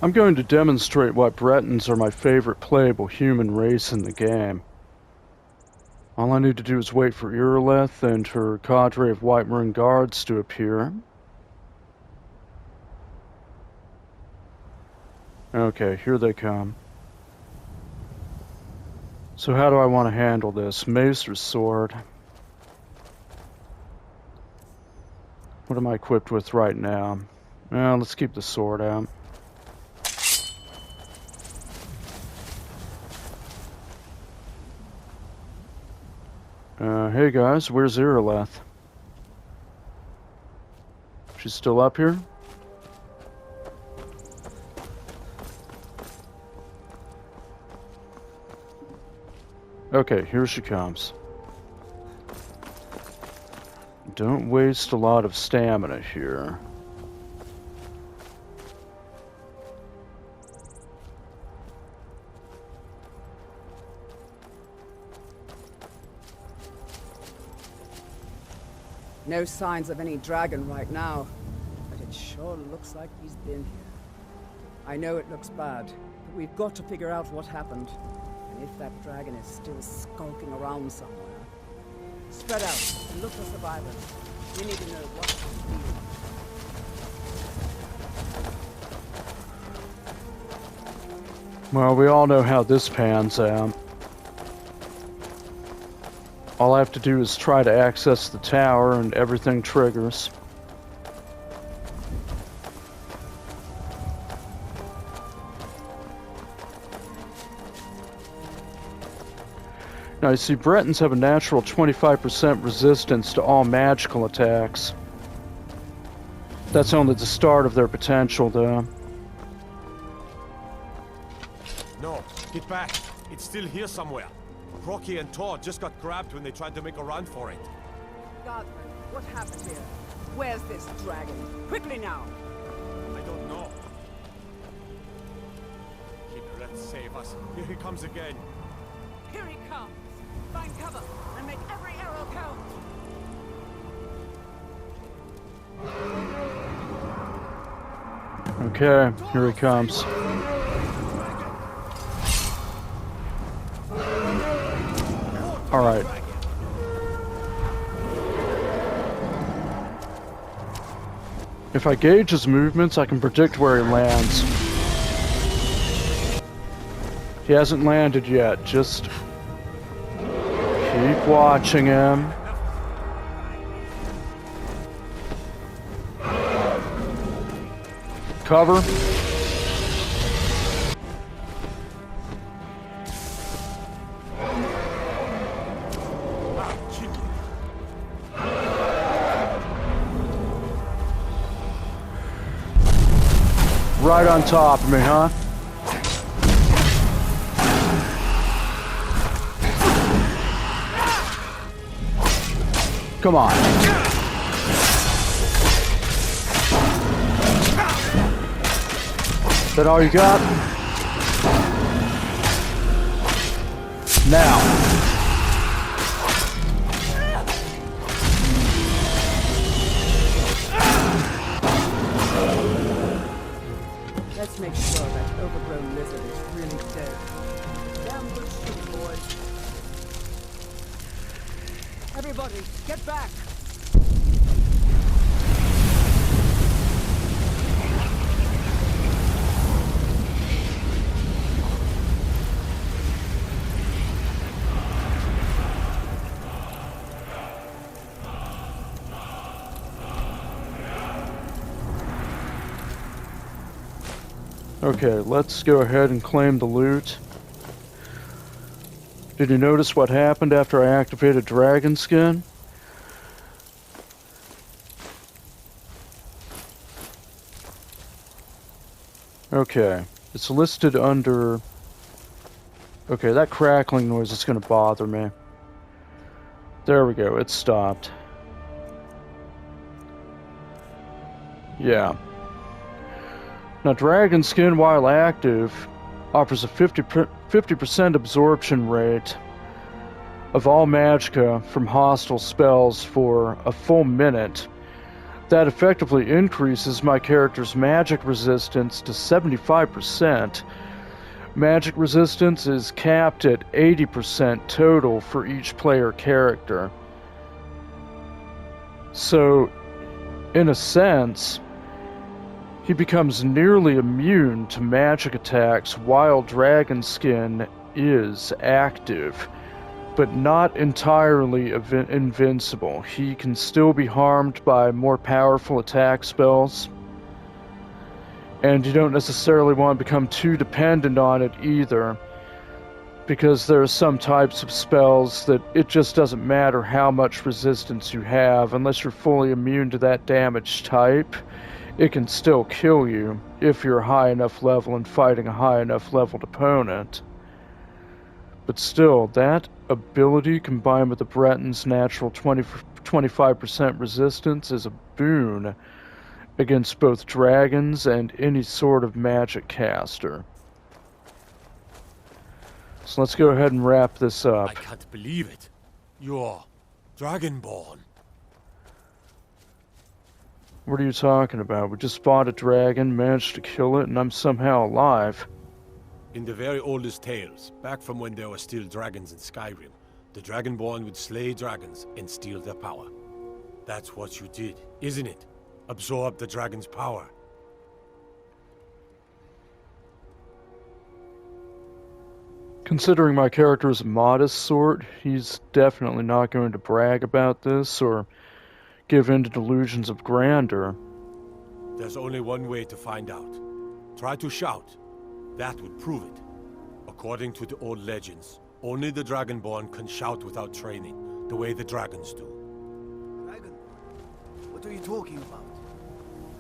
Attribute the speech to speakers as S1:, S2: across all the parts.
S1: I'm going to demonstrate why Bretons are my favorite playable human race in the game. All I need to do is wait for Irileth and her cadre of White Marine guards to appear. Okay, here they come. So how do I want to handle this? Mace or sword? What am I equipped with right now? Let's keep the sword out. Hey guys, where's Irileth? She's still up here? Okay, here she comes. Don't waste a lot of stamina here.
S2: No signs of any dragon right now, but it sure looks like he's been here. I know it looks bad, but we've got to figure out what happened, and if that dragon is still skulking around somewhere. Spread out and look for survivors. We need to know what to do.
S1: Well, we all know how this pans out. All I have to do is try to access the tower and everything triggers. Now, you see, Bretons have a natural 25% resistance to all magical attacks. That's only the start of their potential, though.
S3: No, get back. It's still here somewhere. Crocky and Todd just got grabbed when they tried to make a run for it.
S2: Guardsman, what happened here? Where's this dragon? Quickly now!
S3: I don't know. Kidret, save us. Here he comes again.
S2: Here he comes! Find cover and make every arrow count!
S1: Okay, here he comes. Alright. If I gauge his movements, I can predict where he lands. He hasn't landed yet, just keep watching him. Cover. Right on top of me, huh? Come on. Is that all you got? Now.
S2: Let's make sure that overgrown lizard is really dead. Damn good shooting, boys. Everybody, get back!
S1: Okay, let's go ahead and claim the loot. Did you notice what happened after I activated Dragon Skin? Okay, it's listed under... Okay, that crackling noise is going to bother me. There we go, it stopped. Yeah. Now, Dragon Skin, while active, offers a 50% absorption rate of all magicka from hostile spells for a full minute, That effectively increases my character's magic resistance to 75%. Magic resistance is capped at 80% total for each player character. So, in a sense, he becomes nearly immune to magic attacks while Dragonskin is active, but not entirely invincible. He can still be harmed by more powerful attack spells, and you don't necessarily want to become too dependent on it either, because there are some types of spells that it just doesn't matter how much resistance you have. Unless you're fully immune to that damage type, it can still kill you if you're a high enough level and fighting a high enough leveled opponent. But still, that ability combined with the Bretons' natural 25% resistance is a boon against both dragons and any sort of magic caster. So let's go ahead and wrap this up.
S3: I can't believe it. You're Dragonborn.
S1: What are you talking about? We just fought a dragon, managed to kill it, and I'm somehow alive.
S3: In the very oldest tales, back from when there were still dragons in Skyrim, the Dragonborn would slay dragons and steal their power. That's what you did, isn't it? Absorb the dragon's power.
S1: Considering my character is a modest sort, he's definitely not going to brag about this or give in to delusions of grandeur.
S3: There's only one way to find out. Try to shout. That would prove it. According to the old legends, only the Dragonborn can shout without training, the way the dragons do.
S4: Dragonborn? What are you talking about?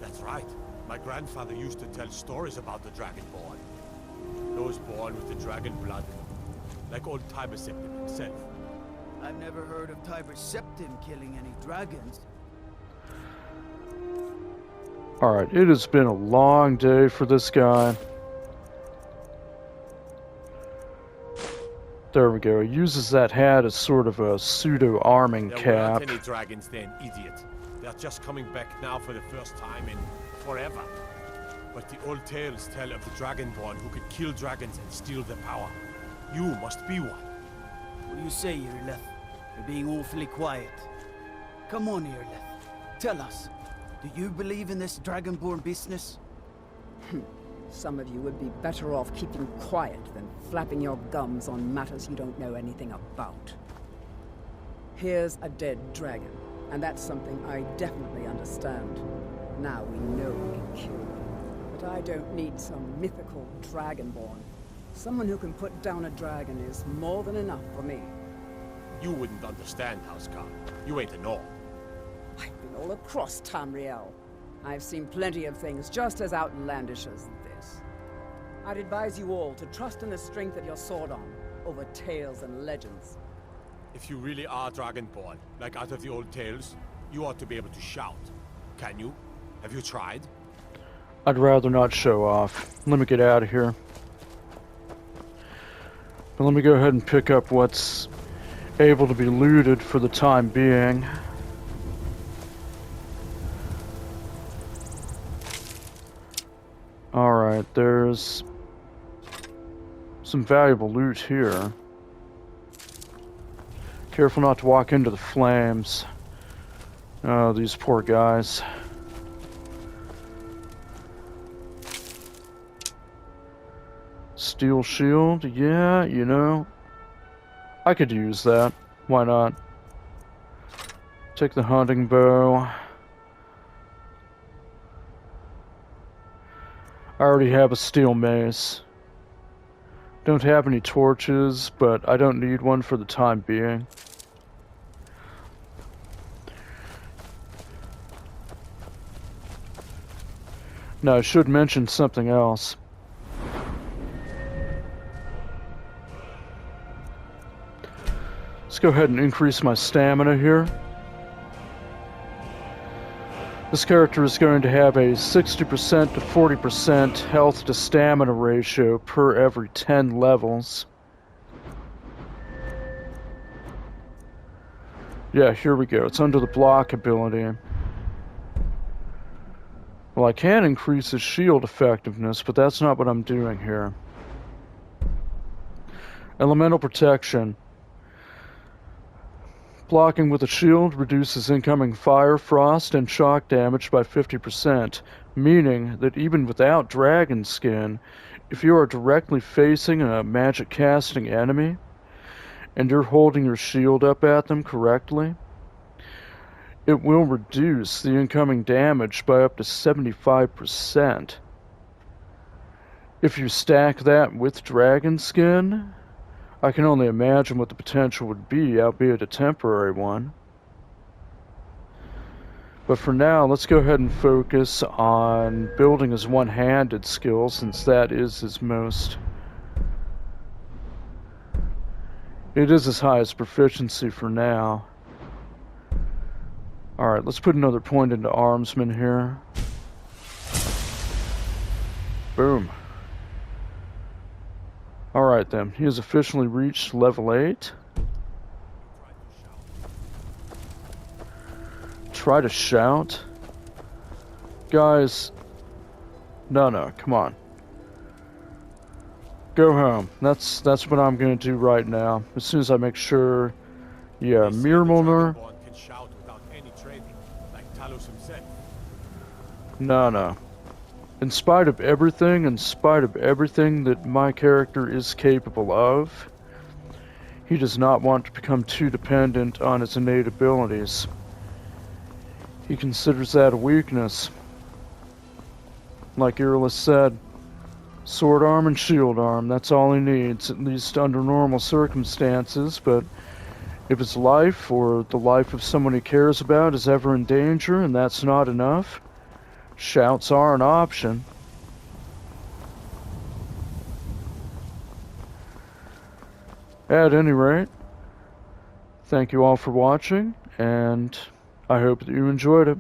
S3: That's right. My grandfather used to tell stories about the Dragonborn. Those born with the dragon blood, like old Tiber Septim himself.
S4: I've never heard of Tiber Septim killing any dragons.
S1: Alright, it has been a long day for this guy. There we go. He uses that hat as sort of a pseudo-arming cap.
S3: There weren't any dragons then, idiot. They're just coming back now for the first time in forever. But the old tales tell of the Dragonborn who could kill dragons and steal their power. You must be one.
S4: What do you say, Irleth? You're being awfully quiet. Come on, Irleth. Tell us. Do you believe in this Dragonborn business?
S2: Some of you would be better off keeping quiet than flapping your gums on matters you don't know anything about. Here's a dead dragon, and that's something I definitely understand. Now we know we can kill them. But I don't need some mythical Dragonborn. Someone who can put down a dragon is more than enough for me.
S3: You wouldn't understand, Housecarl. You ain't a Nord.
S2: I've been all across Tamriel. I've seen plenty of things just as outlandish as this. I'd advise you all to trust in the strength of your sword arm over tales and legends.
S3: If you really are Dragonborn, like out of the old tales, you ought to be able to shout. Can you? Have you tried?
S1: I'd rather not show off. Let me get out of here. But let me go ahead and pick up what's able to be looted for the time being. Alright, there's some valuable loot here. Careful not to walk into the flames. Oh, these poor guys. Steel shield, yeah, you know, I could use that. Why not? Take the hunting bow. I already have a steel mace. Don't have any torches, but I don't need one for the time being. Now, I should mention something else. Let's go ahead and increase my stamina here. This character is going to have a 60% to 40% health to stamina ratio per every 10 levels. Yeah, here we go. It's under the block ability. Well, I can increase his shield effectiveness, but that's not what I'm doing here. Elemental protection. Blocking with a shield reduces incoming fire, frost, and shock damage by 50%, meaning that even without dragon skin, if you are directly facing a magic casting enemy, and you're holding your shield up at them correctly, it will reduce the incoming damage by up to 75%. If you stack that with dragon skin, I can only imagine what the potential would be, albeit a temporary one. But for now, let's go ahead and focus on building his one-handed skill, since that is his most... It is his highest proficiency for now. Alright, let's put another point into Armsman here. Boom. Alright then, he has officially reached level 8. Try to shout? Guys, no, come on. Go home. That's what I'm gonna do right now. As soon as I make sure... Yeah, Mirmulner.
S3: Can shout without any training, like Talos himself.
S1: No. In spite of everything that my character is capable of, he does not want to become too dependent on his innate abilities. He considers that a weakness. Like Irlis said, sword arm and shield arm, that's all he needs, at least under normal circumstances, but if his life or the life of someone he cares about is ever in danger and that's not enough, shouts are an option. At any rate, thank you all for watching, and I hope that you enjoyed it.